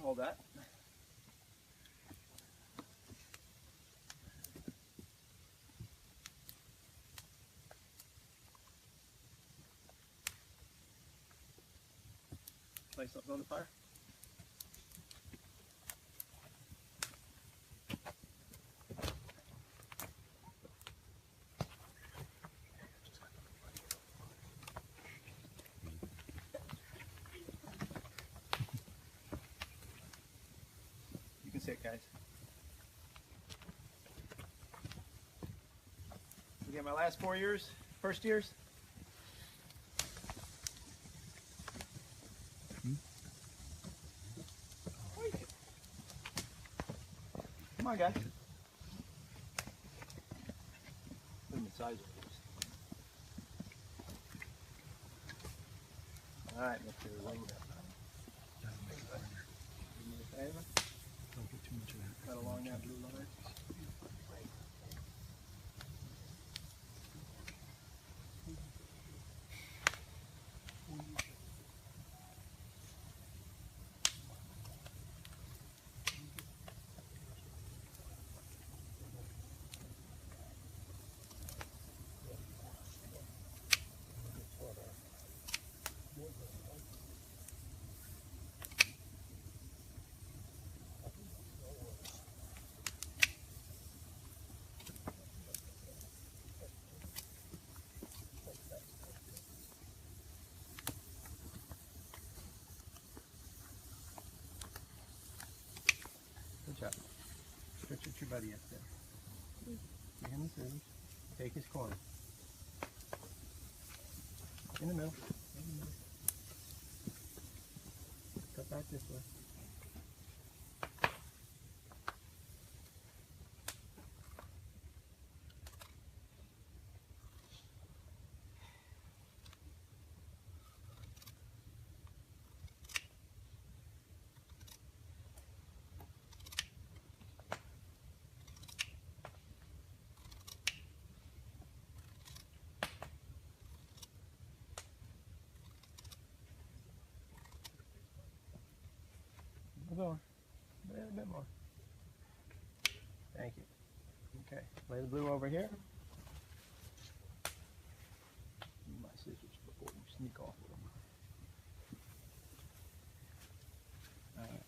hold that. Lay something on the fire. You can see it, guys. Again, my last 4 years, first years. Come on, guys. Look at the size of these. All right, let's do the wing up. Don't get too much of that. Cut along that blue line. Good job. Stretch your buddy up there. Get him through. Take his corner. In the middle. Cut back this way. Go on. A bit more. Thank you. Okay. Lay the blue over here. Use my scissors before you sneak off with them. All right.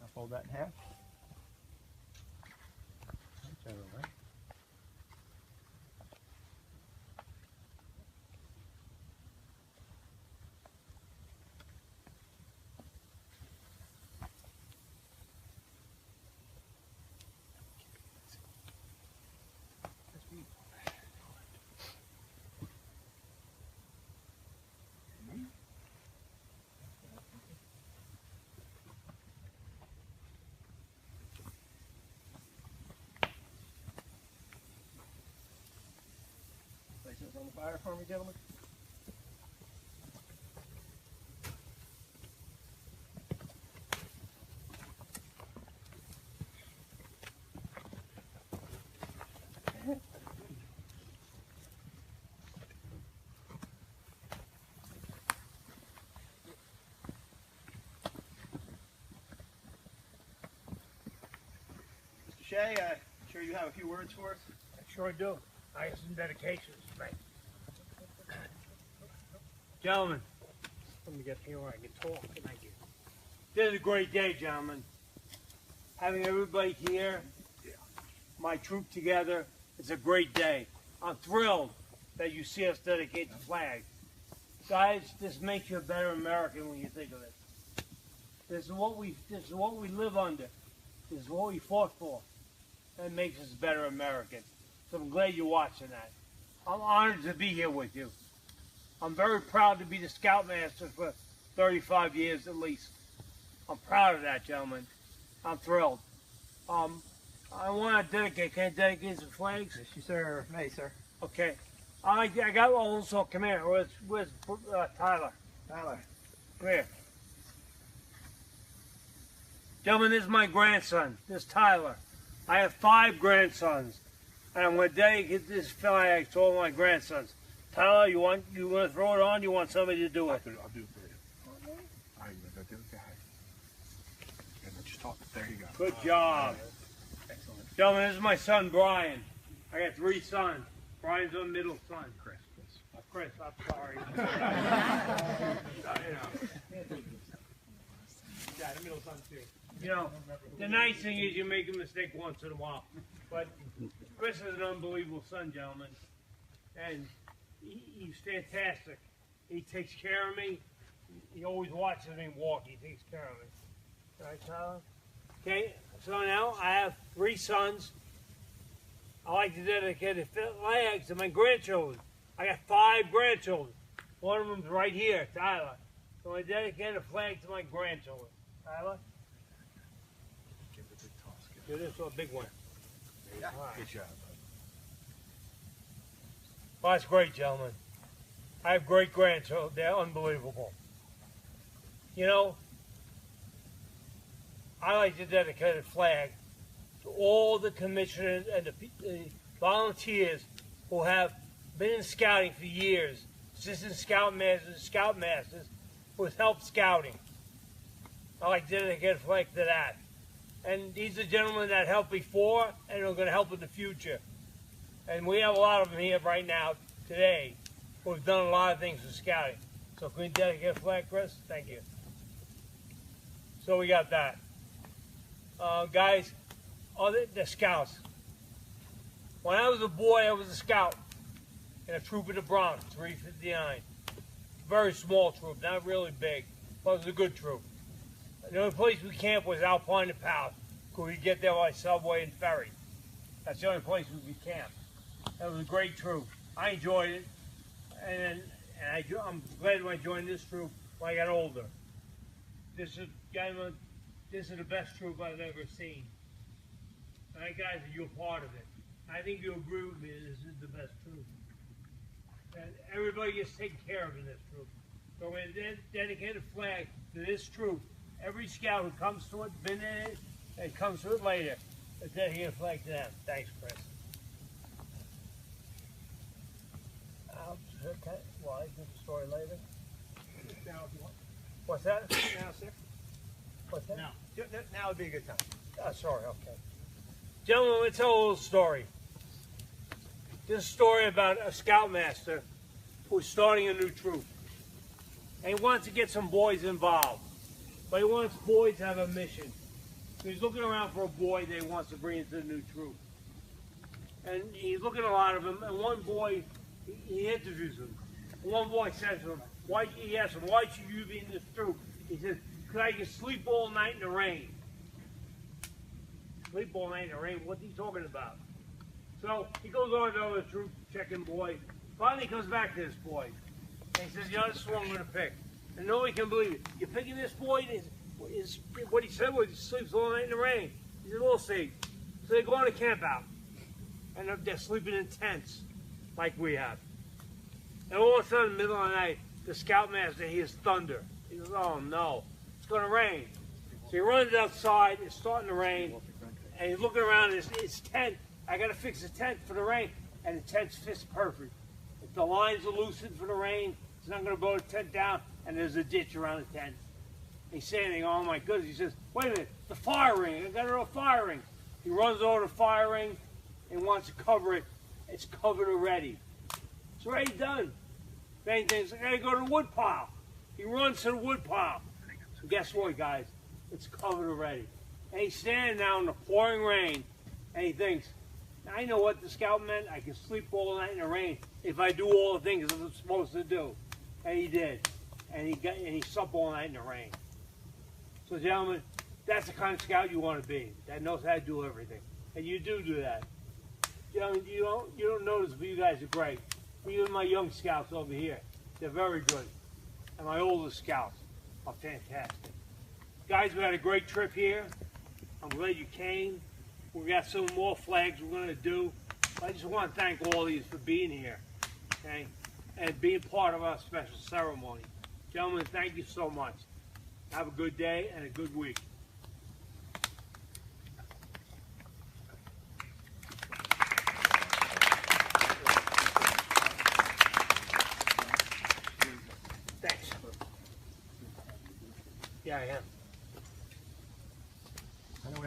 Now fold that in half. That's over. Place this on the fire for me, gentlemen. Mr. Shea, I'm sure you have a few words for us. I sure do. I have some dedications to make. Gentlemen, let me get here where I can talk. Thank you. This is a great day, gentlemen. Having everybody here, my troop together, it's a great day. I'm thrilled that you see us dedicate the flag. Guys, this makes you a better American when you think of it. This is what we live under. This is what we fought for. That makes us a better American. So I'm glad you're watching that. I'm honored to be here with you. I'm very proud to be the Scoutmaster for 35 years at least. I'm proud of that, gentlemen. I'm thrilled. I want to dedicate. Can I dedicate some flags? Yes, you sir. May, sir. Okay. I got also. Come here. Where's Tyler? Tyler. Come here. Gentlemen, this is my grandson. This is Tyler. I have 5 grandsons. And I'm going to dedicate this flag to all my grandsons. Tyler, you want to throw it on? You want somebody to do it? I'll do it for you. There you go. Good job. Excellent. Gentlemen, this is my son, Brian. I got 3 sons. Brian's the middle son. Chris. Chris, I'm sorry. Yeah, the middle son too. You know, the nice thing is you make a mistake once in a while. But Chris is an unbelievable son, gentlemen. And he's fantastic. He takes care of me. He always watches me walk. He takes care of me. Right, Tyler? Okay, so now I have 3 sons. I like to dedicate a flag to my grandchildren. I got 5 grandchildren. One of them's right here, Tyler. So I dedicate a flag to my grandchildren. Tyler? Give it a big toss. Do this for a big one. Yeah. All right. Good job. Well, that's great, gentlemen. I have great grandchildren. They're unbelievable. You know, I like to dedicate a flag to all the commissioners and the volunteers who have been in scouting for years, assistant scoutmasters who have helped scouting. I like to dedicate a flag to that. And these are gentlemen that helped before and are going to help in the future. And we have a lot of them here right now, today, who have done a lot of things for scouting. So can we dedicate a flag, Chris? Thank you. So we got that. Guys, the scouts. When I was a boy, I was a scout in a troop in the Bronx, 359. Very small troop, not really big, but it was a good troop. The only place we camped was Alpine and Powell, because we could get there by subway and ferry. That's the only place we could camp. That was a great troop. I enjoyed it, and I'm glad when I joined this troop when I got older. This is the best troop I've ever seen. And guys, you're part of it. I think you'll agree with me that this is the best troop. And everybody gets taken care of in this troop. So I'm going to dedicate a flag to this troop. Every scout who comes to it, been in it, and comes to it later, let's dedicate a flag to them. Thanks, Chris. Okay, well, I can the story later. Now, if you want. What's that? Now, sir. What's that? Now would be a good time. Oh, sorry, okay. Gentlemen, let's tell a little story. This is a story about a scoutmaster who's starting a new troop. And he wants to get some boys involved. But he wants boys to have a mission. So he's looking around for a boy that he wants to bring into the new troop. And he's looking at a lot of them, and one boy, he interviews him. And one boy says to him, he asks him, why should you be in this troop? He says, because I can sleep all night in the rain. Sleep all night in the rain? What's he talking about? So he goes on to the troop checking boy. Finally he comes back to this boy. And he says, you know, this is what I'm going to pick. And nobody can believe it. You're picking this boy? Is what he said was he sleeps all night in the rain. He said, we'll see. So they go on a camp out. And they're sleeping in tents like we have. And all of a sudden, in the middle of the night, the scoutmaster hears thunder. He goes, oh no, it's going to rain. So he runs outside, it's starting to rain, and he's looking around his tent. I got to fix the tent for the rain, and the tent's fits perfect. If the lines are loosened for the rain, it's not going to blow the tent down, and there's a ditch around the tent. He's saying, oh my goodness, he says, wait a minute, the fire ring, I got a fire ring. He runs over the fire ring and wants to cover it. It's covered already. It's already done. Then he thinks, I got to go to the wood pile. He runs to the wood pile. So guess what, guys? It's covered already. And he's standing now in the pouring rain, and he thinks, I know what the scout meant. I can sleep all night in the rain if I do all the things I'm supposed to do. And he did. And he slept all night in the rain. So, gentlemen, that's the kind of scout you want to be. That knows how to do everything. And you do that. Gentlemen, you don't notice, but you guys are great. Even my young scouts over here, they're very good. And my older scouts are fantastic. Guys, we had a great trip here. I'm glad you came. We got some more flags we're going to do. I just want to thank all of you for being here, okay, and being part of our special ceremony. Gentlemen, thank you so much. Have a good day and a good week. Thanks. Yeah, I am.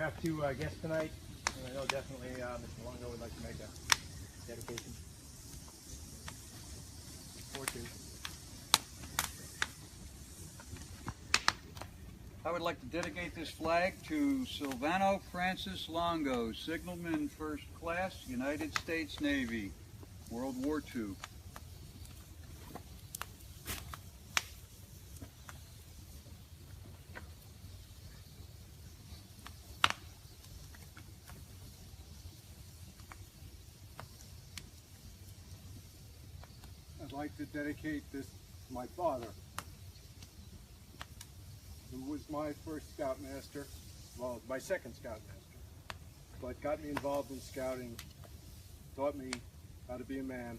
have two guests tonight, and I know definitely Mr. Longo would like to make a dedication. Or two. I would like to dedicate this flag to Silvano Francis Longo, Signalman First Class, United States Navy, World War II. I'd like to dedicate this to my father, who was my first scoutmaster, well, my second scoutmaster, but got me involved in scouting, taught me how to be a man.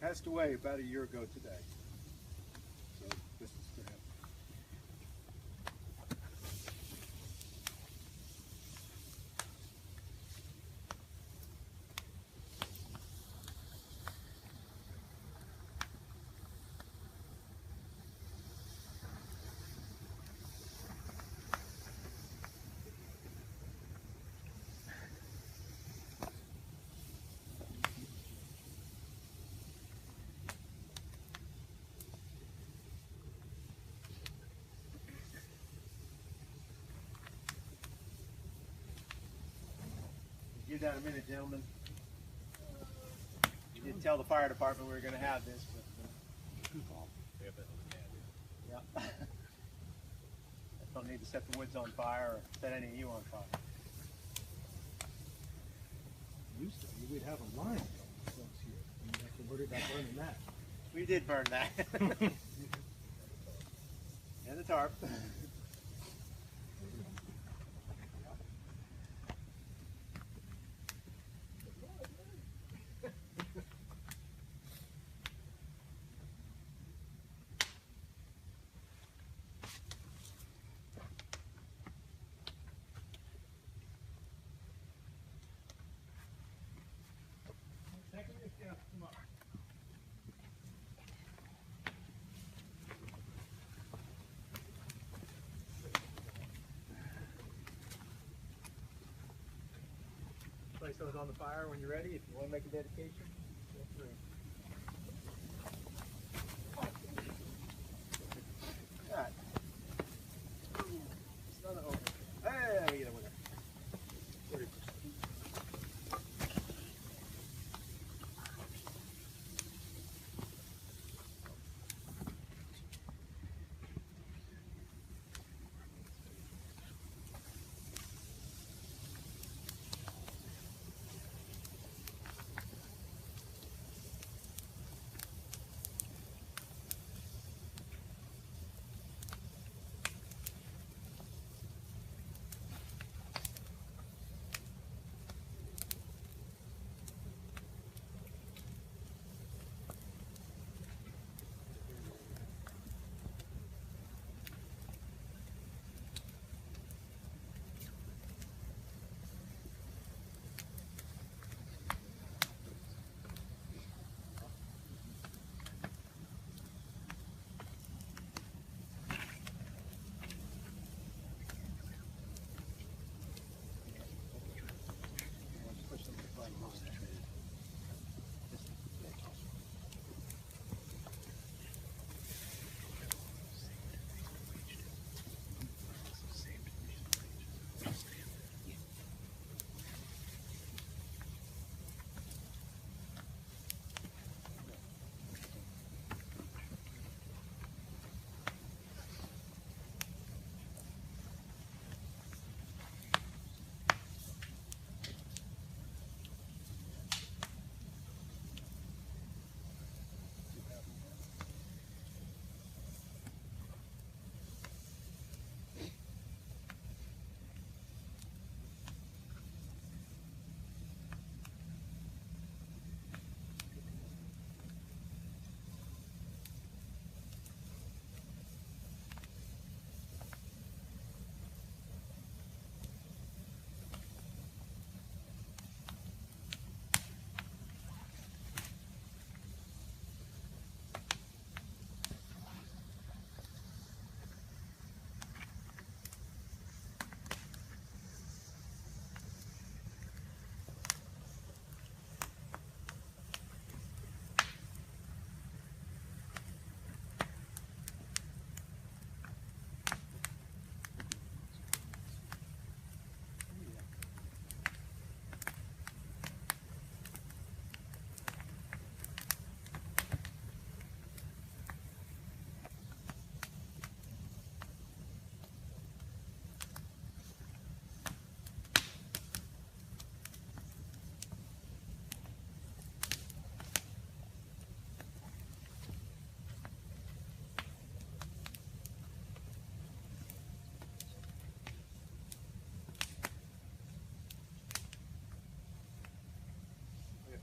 Passed away about a year ago today. So this is for him. Give that a minute, gentlemen. You did tell the fire department we were going to have this, but yeah. I don't need to set the woods on fire or set any of you on fire. Used to, we'd have a line close here. And you have to worry about burning that. We did burn that. And the tarp. Place those on the fire when you're ready. If you want to make a dedication, feel free. All right. It's another over. Hey, we get a winner. 30%.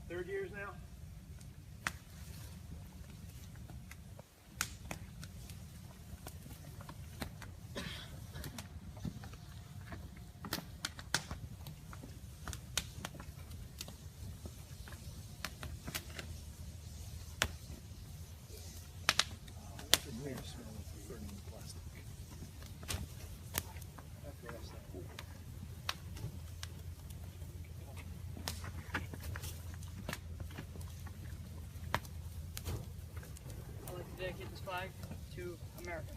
third years now. I'd like to dedicate this flag to America.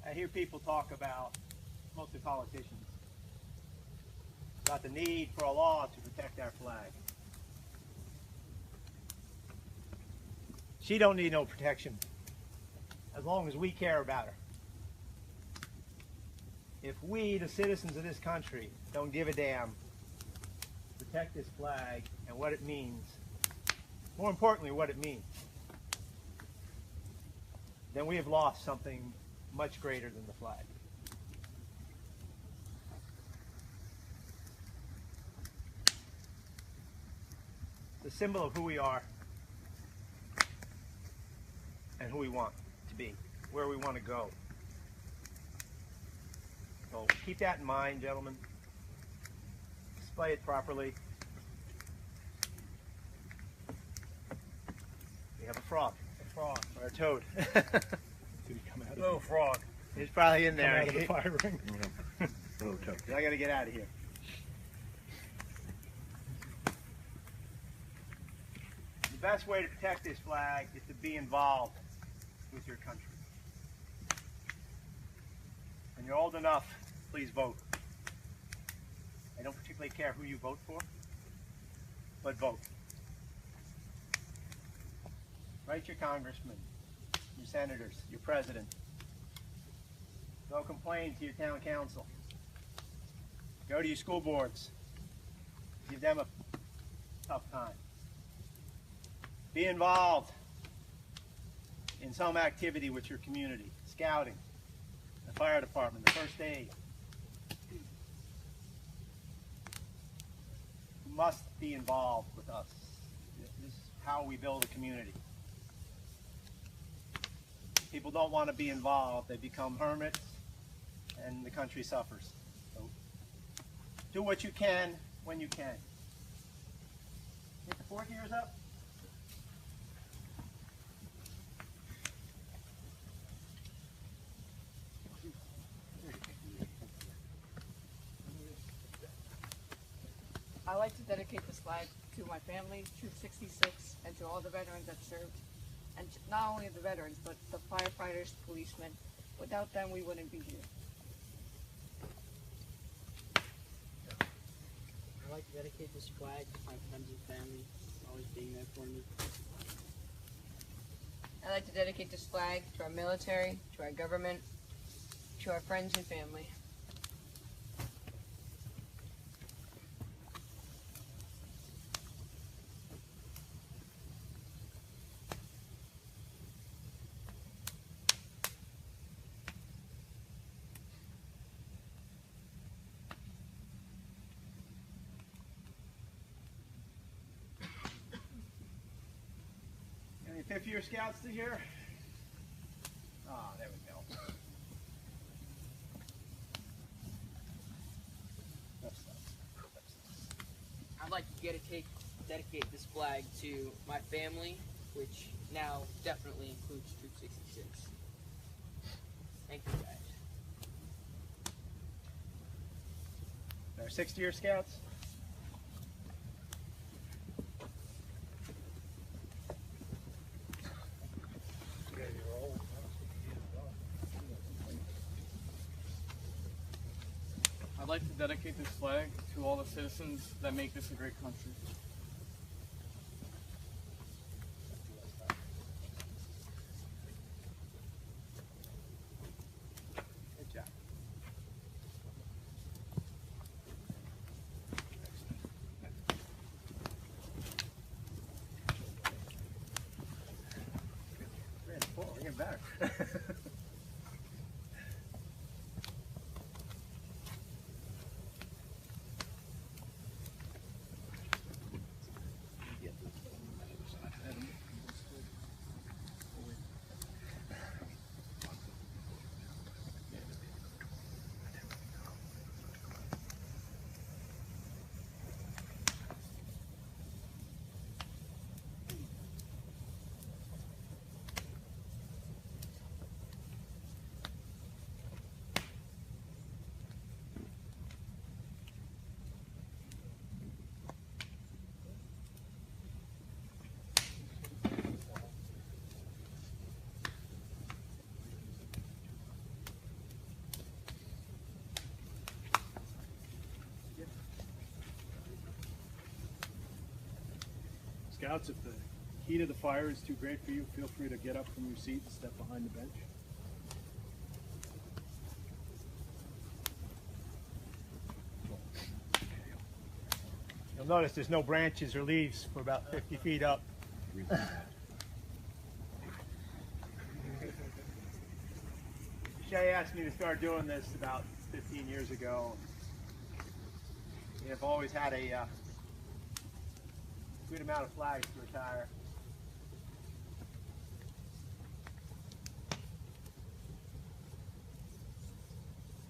I hear people talk about, mostly politicians, about the need for a law to protect our flag. She don't need no protection as long as we care about her. If we, the citizens of this country, don't give a damn, protect this flag and what it means, more importantly, what it means, then we have lost something much greater than the flag. The symbol of who we are and who we want to be, where we want to go. So keep that in mind, gentlemen. Display it properly. We have a frog. A frog. Or a toad. Did he come out Little frog. He's probably in there. out of the fire ring? Little toad. I gotta get out of here. The best way to protect this flag is to be involved with your country. When you're old enough, please vote. I don't particularly care who you vote for, but vote. Write your congressman, your senators, your president. Go complain to your town council. Go to your school boards. Give them a tough time. Be involved in some activity with your community. Scouting, the fire department, the first aid. You must be involved with us. This is how we build a community. People don't want to be involved. They become hermits and the country suffers. So do what you can when you can. Get the 4 gears up. I'd like to dedicate this flag to my family, Troop 66, and to all the veterans that served. And not only the veterans, but the firefighters, policemen. Without them, we wouldn't be here. I'd like to dedicate this flag to my friends and family, always being there for me. I'd like to dedicate this flag to our military, to our government, to our friends and family. Any fifth-year scouts to here? Ah, there we go. I'd like to dedicate this flag to my family, which now definitely includes Troop 66. Thank you, guys. Our 60-year scouts? citizens that make this a great country. Good job. Man, Paul, you're getting better. Scouts, if the heat of the fire is too great for you, feel free to get up from your seat and step behind the bench. You'll notice there's no branches or leaves for about 50 feet up. Shay asked me to start doing this about 15 years ago. I've always had a good amount of flags to retire.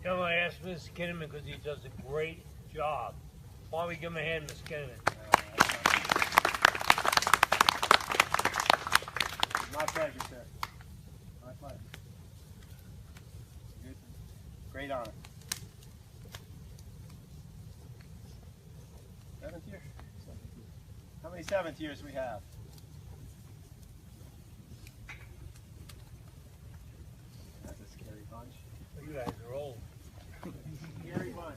Tell him I asked Mr. Kinnaman because he does a great job. Why don't we give him a hand, Mr. Kinnaman? My pleasure, sir. My pleasure. Good. Great honor. 7th year? How many 7th years do we have? That's a scary bunch. You guys are old. Scary bunch.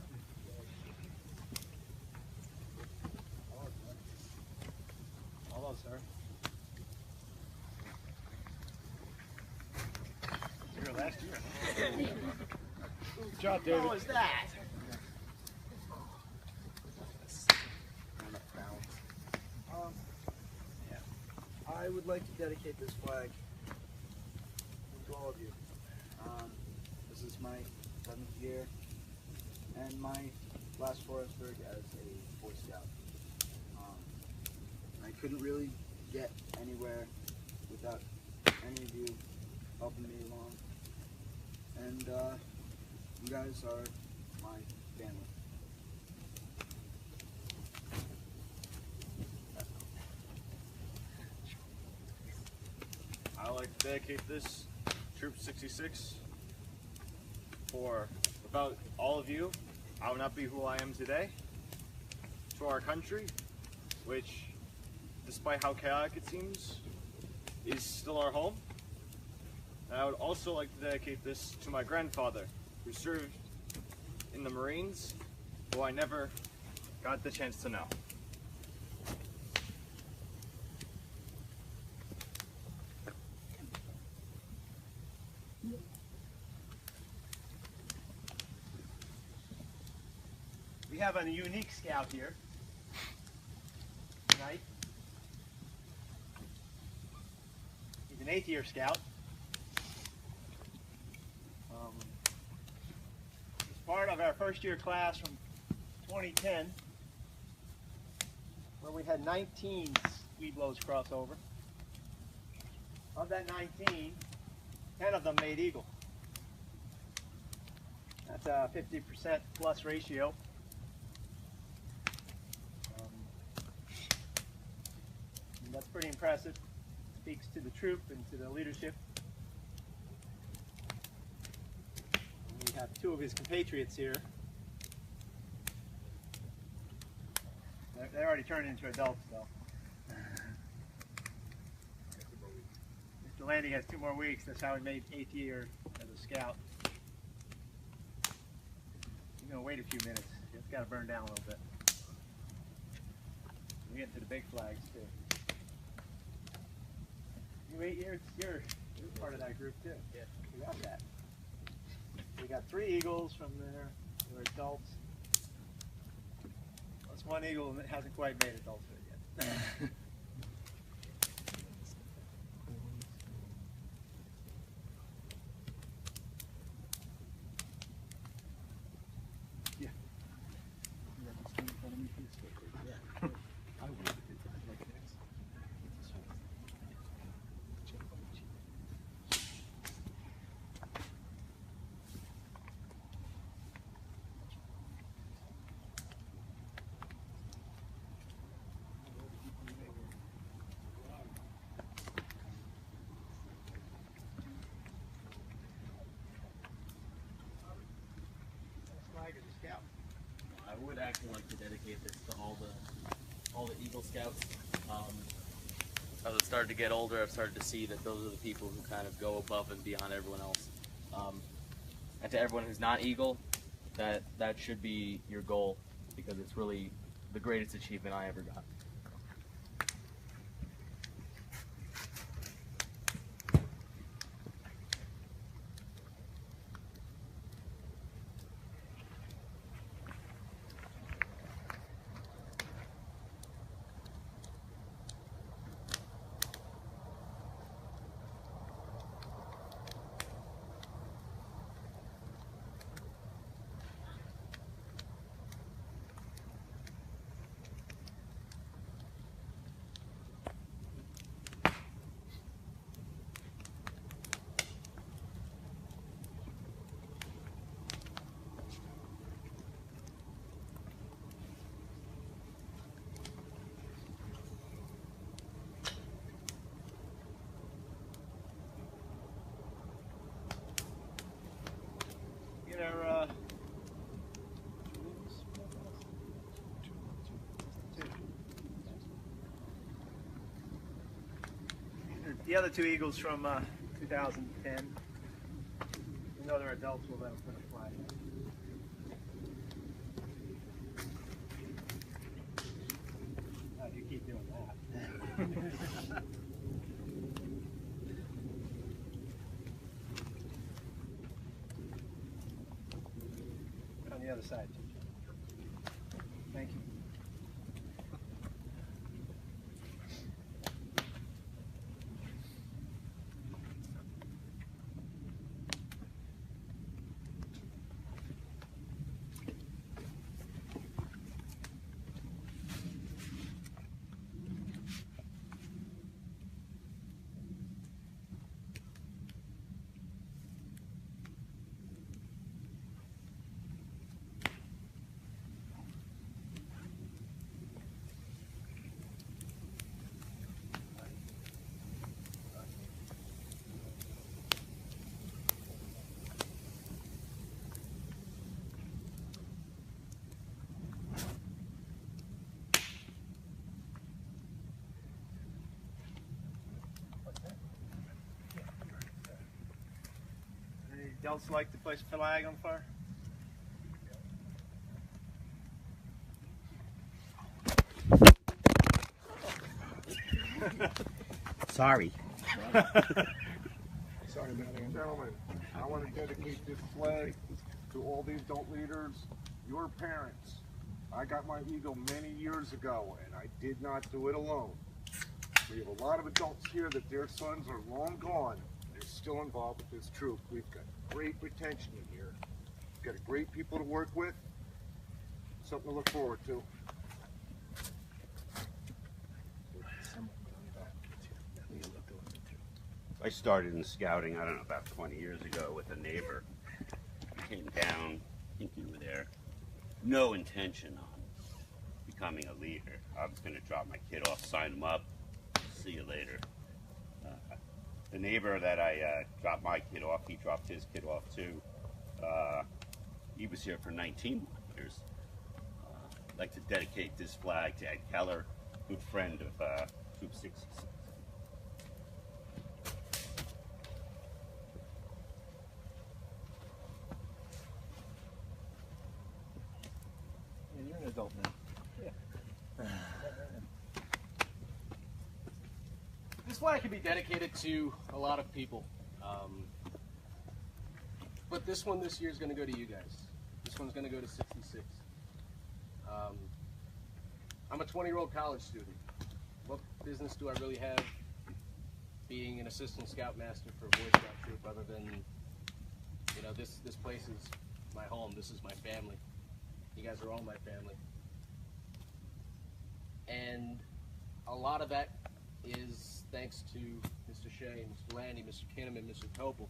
Hello, sir. You were last year. Good job, David. What was that? I would like to dedicate this flag to all of you. This is my 7th year and my last Forestburg as a Boy Scout. I couldn't really get anywhere without any of you helping me along. And you guys are my family. I would like to dedicate this Troop 66 for, without all of you, I would not be who I am today. To our country, which, despite how chaotic it seems, is still our home. And I would also like to dedicate this to my grandfather, who served in the Marines, who I never got the chance to know. We have a unique scout here tonight. He's an 8th year scout. He's part of our 1st year class from 2010, where we had 19 Webelos cross over. Of that 19, 10 of them made Eagle. That's a 50% plus ratio. And that's pretty impressive. Speaks to the troop and to the leadership. And we have 2 of his compatriots here. They're already turned into adults, though. Mr. Landy has 2 more weeks. That's how he made 8th year as a scout. You're going to wait a few minutes. It's got to burn down a little bit. to the big flags too. You're part of that group too. Yeah. We got that. We got 3 eagles from there. They're adults. That's one eagle that hasn't quite made adulthood yet. I would actually like to dedicate this to all the Eagle Scouts. As I've started to get older, I've started to see that those are the people who kind of go above and beyond everyone else. And to everyone who's not Eagle, that should be your goal, because it's really the greatest achievement I ever got. Get our the other 2 eagles from 2010. You know they're adults, we'll let them put a flag in. How do you keep doing that? On the other side, too. Thank you. Any adults like to place a flag on fire? Sorry. Sorry, Madam. Gentlemen, I want to dedicate this flag to all the adult leaders, your parents. I got my Eagle many years ago, and I did not do it alone. We have a lot of adults here that their sons are long gone. They're still involved with this troop. We've got great retention here. We've got great people to work with. Something to look forward to. I started in scouting, I don't know, about 20 years ago with a neighbor. Came down, I think you were there. No intention on becoming a leader. I was going to drop my kid off, sign him up, see you later. The neighbor that I dropped my kid off, he dropped his kid off too. He was here for 19 years. I'd like to dedicate this flag to Ed Keller, good friend of Troop 66. Yeah, you're an adult now. Yeah. flag can be dedicated to a lot of people. But this one this year is going to go to you guys. This one's going to go to 66. I'm a 20-year-old college student. What business do I really have being an assistant scoutmaster for a Boy Scout troop other than, you know, this place is my home. This is my family. You guys are all my family. And a lot of that is thanks to Mr. Shea, Mr. Landy, Mr. Kinnaman, Mr. Topol.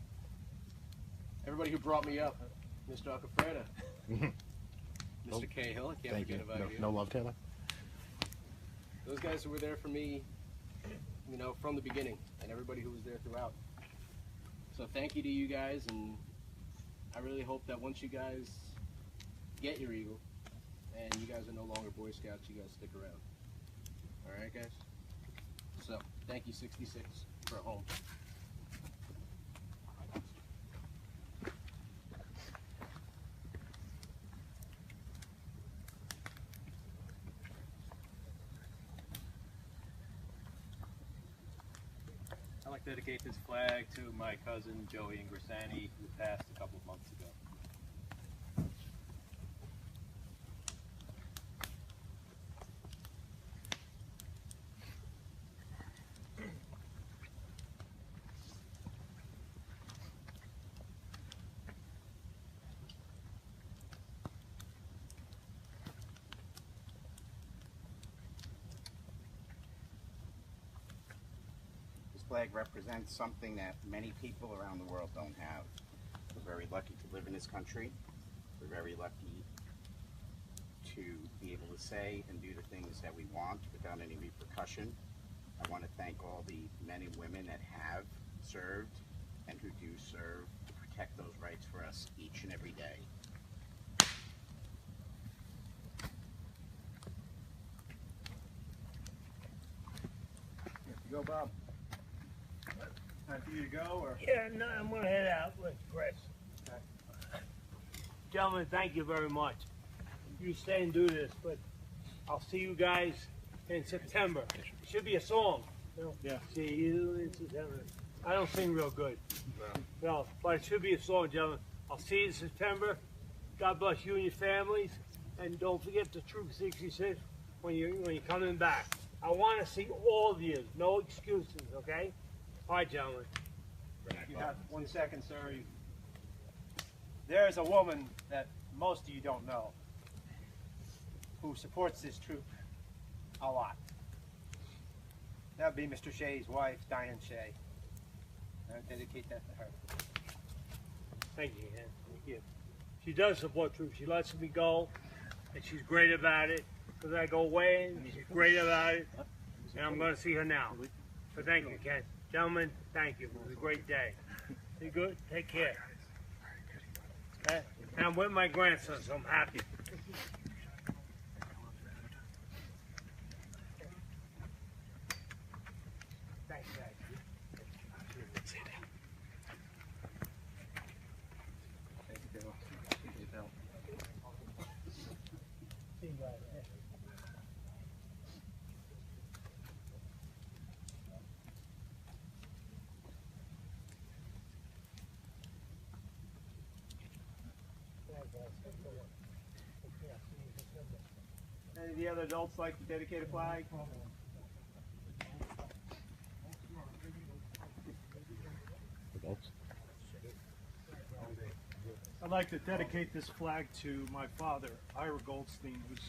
Everybody who brought me up, Mr. Alcafreda, Mr. Cahill, I can't forget about you. No love, Taylor? Those guys who were there for me, you know, from the beginning, and everybody who was there throughout. So thank you to you guys, and I really hope that once you guys get your Eagle, and you guys are no longer Boy Scouts, you guys stick around. Alright, guys? So, thank you, 66, for a home. I'd like to dedicate this flag to my cousin Joey Ingrasani, who passed a couple of months ago. Flag represents something that many people around the world don't have. We're very lucky to live in this country. We're very lucky to be able to say and do the things that we want without any repercussion. I want to thank all the men and women that have served and who do serve to protect those rights for us each and every day. Here you go, Bob. Time for you to go, or? Yeah, no, I'm going to head out with Chris. Okay. Gentlemen, thank you very much. You stay and do this, but I'll see you guys in September. It should be a song. You know? Yeah. See you in September. I don't sing real good. No, but it should be a song, gentlemen. I'll see you in September. God bless you and your families. And don't forget the Troop 66 when you're coming back. I want to see all of you. No excuses, okay? All right, gentlemen. You have 1 second, sir. There is a woman that most of you don't know who supports this troop a lot. That would be Mr. Shea's wife, Diane Shea. I dedicate that to her. Thank you, Ann. Thank you. She does support troops. She lets me go, and she's great about it. Because I go away, and she's great about it. And I'm going to see her now. So thank you, Ken. Gentlemen, thank you. It was a great day. Be good. Take care. Okay? And I'm with my grandson, so I'm happy. Thanks, guys. Thank you, Bill. Thank you, Bill. See you guys. Any of the other adults like to dedicate a flag? Adults? I'd like to dedicate this flag to my father, Ira Goldstein, who's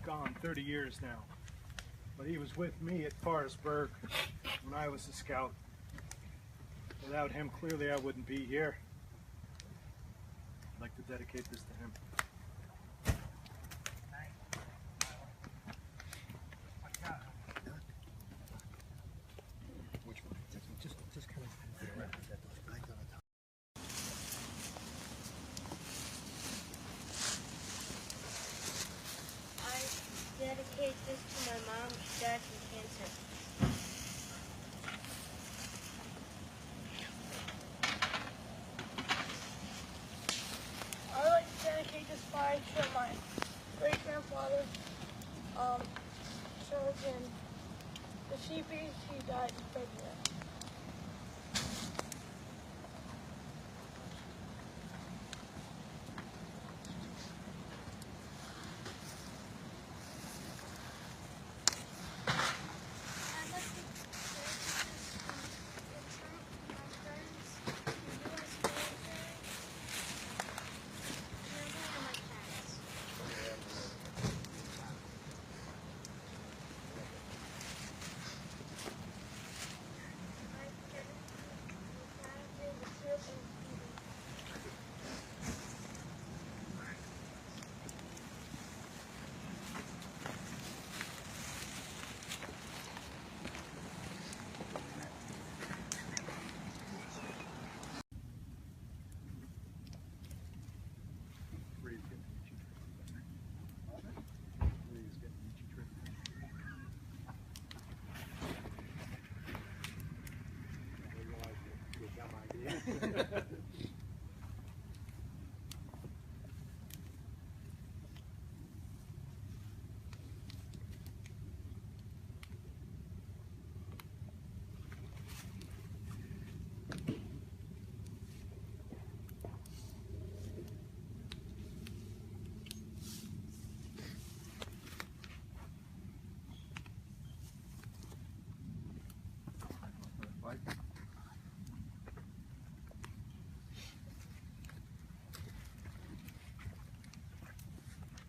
gone 30 years now. But he was with me at Forestburg when I was a scout. Without him, clearly I wouldn't be here. I'd like to dedicate this to him. Just kind of get around that those flags on the top. I dedicate this to my mom. She died from cancer. I like to dedicate this flag to my great grandfather, Sergeant The CBC died in February.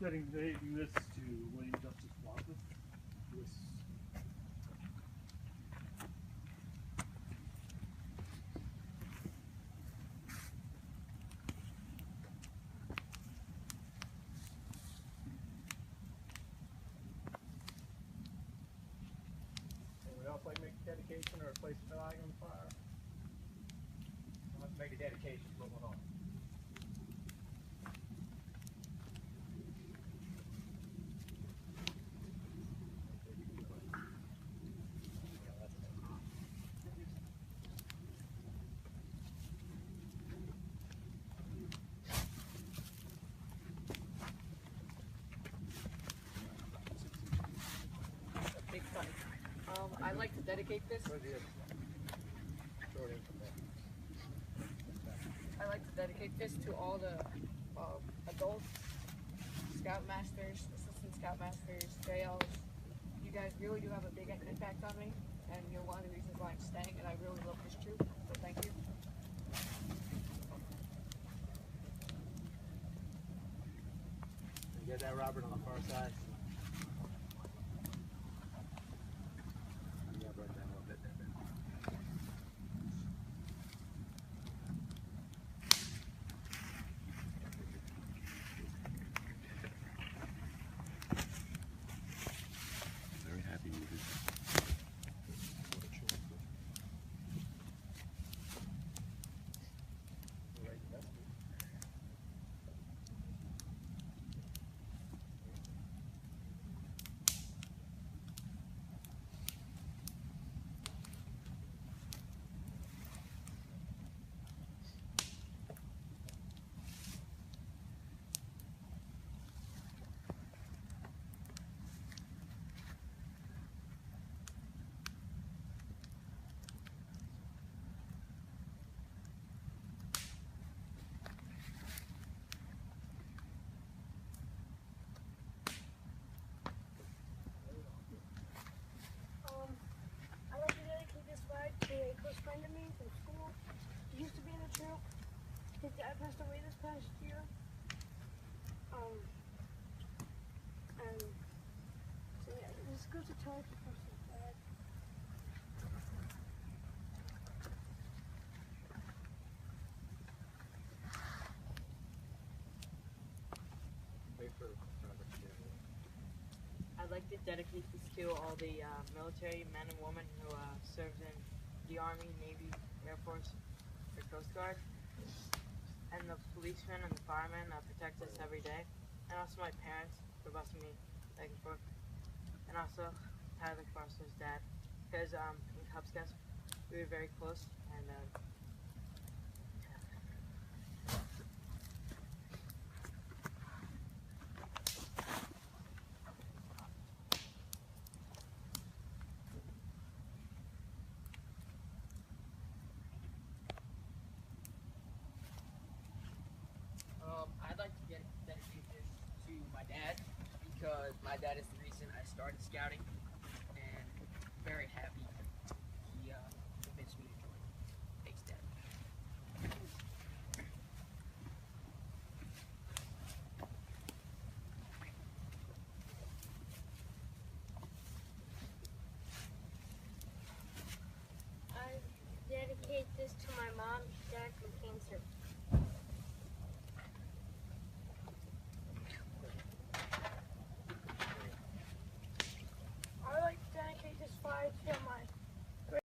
Dedicating this to William Justice Walker. Anyone else like to make a dedication or place a flag on fire? Let's make a dedication. Moving on. Big fight. I'd like to dedicate this. I'd like to dedicate this to all the adults, scoutmasters, assistant scoutmasters, JLs. You guys really do have a big impact on me, and you're one of the reasons why I'm staying, and I really love this troop, so thank you. You get that, Robert, on the far side? Yeah, brought down a little bit there. Very happy with it. I'd like to dedicate this flag to a close friend of me from school. He used to be in the troop. His dad passed away this past year. And so yeah, this goes to Tony for some flag. Wait for Robert to get it. I'd like to dedicate this to all the military men and women who served in the Army, Navy, Air Force, or Coast Guard, and the policemen and the firemen that protect us every day, and also my parents for busing me back and forth, and also Tyler Foster's dad, because in Cub Scouts we were very close, and My dad is the reason I started scouting, and very happy